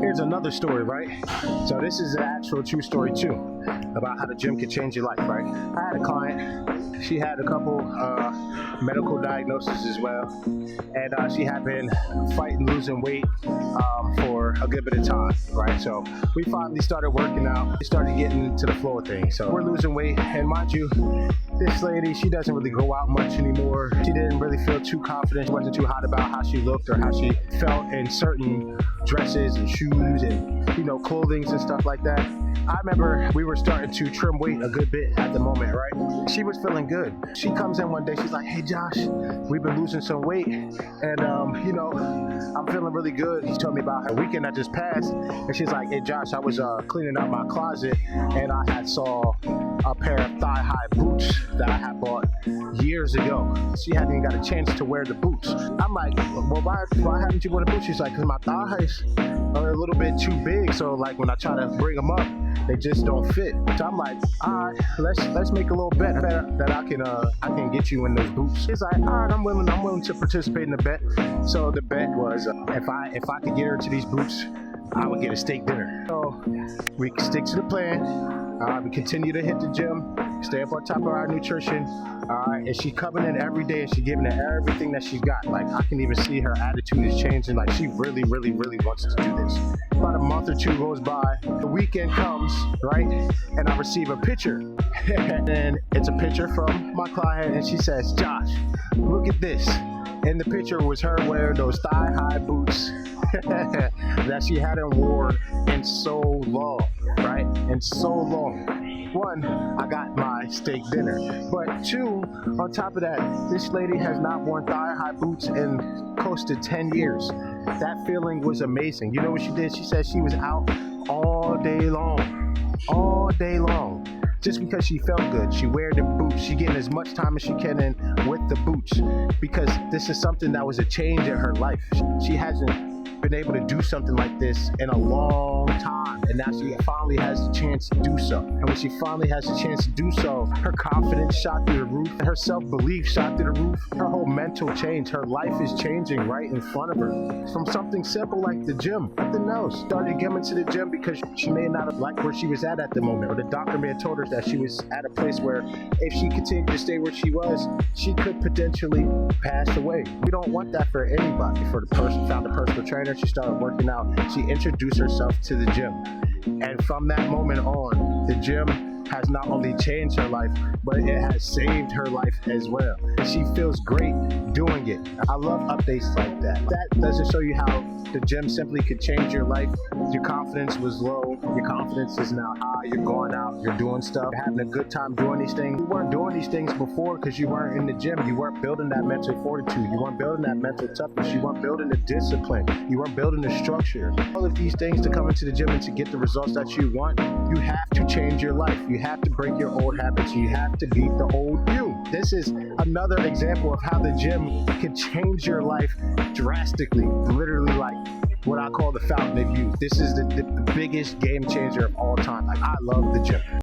Here's another story, right? So this is an actual true story too, about how the gym can change your life, right? I had a client, she had a couple medical diagnoses as well, and she had been fighting losing weight for a good bit of time, right? So we finally started working out, we started getting into the flow of things. So we're losing weight, and mind you, this lady, she doesn't really go out much anymore. She didn't really feel too confident. She wasn't too hot about how she looked or how she felt in certain dresses and shoes and, clothing and stuff like that. I remember we were starting to trim weight a good bit at the moment, right? She was feeling good. She comes in one day, she's like, "Hey Josh, we've been losing some weight, and I'm feeling really good." She told me about her weekend that just passed, and she's like, "Hey Josh, I was cleaning out my closet, and I had saw a pair of thigh-high boots that I had bought years ago." She hadn't even got a chance to wear the boots. I'm like, "Well, why haven't you worn the boots?" She's like, "Because my thighs are a little bit too big, so like when I try to bring them up, they just don't fit." So I'm like, "All right, let's make a little bet that I can get you in those boots." She's like, "All right, I'm willing to participate in the bet." So the bet was if I could get her to these boots, I would get a steak dinner. So we stick to the plan. We continue to hit the gym, stay up on top of our nutrition, and she's coming in every day and she's giving it everything that she's got. Like, I can even see her attitude is changing. Like, she really, really, really wants to do this. About a month or two goes by, the weekend comes, right, and I receive a picture. And it's a picture from my client, and she says, "Josh, look at this." And the picture was her wearing those thigh-high boots that she hadn't worn in so long, right? In so long. One, I got my steak dinner. But two, on top of that, this lady has not worn thigh-high boots in close to 10 years. That feeling was amazing. You know what she did? She said she was out all day long. All day long. Just because she felt good. She wear the boots. She getting as much time as she can in with the boots, because this is something that was a change in her life. She hasn't been able to do something like this in a long time, and now she finally has the chance to do so. And when she finally has the chance to do so, her confidence shot through the roof, her self-belief shot through the roof, her whole mental change, her life is changing right in front of her. From something simple like the gym, nothing else. Started coming to the gym because she may not have liked where she was at the moment, or the doctor may have told her that she was at a place where if she continued to stay where she was, she could potentially pass away. We don't want that for anybody. For the person, found a personal trainer, she started working out, she introduced herself to the gym. And from that moment on, the gym has not only changed her life, but it has saved her life as well. And she feels great doing it. I love updates like that. That doesn't show you how the gym simply could change your life. Your confidence was low, your confidence is now high, you're going out, you're doing stuff, you're having a good time doing these things. You weren't doing these things before because you weren't in the gym. You weren't building that mental fortitude, you weren't building that mental toughness, you weren't building the discipline, you weren't building the structure. All of these things to come into the gym and to get the results that you want, you have to change your life. You have to break your old habits. You have to beat the old you. This is another example of how the gym can change your life drastically. Literally, like what I call the fountain of youth. This is the biggest game changer of all time. Like, I love the gym.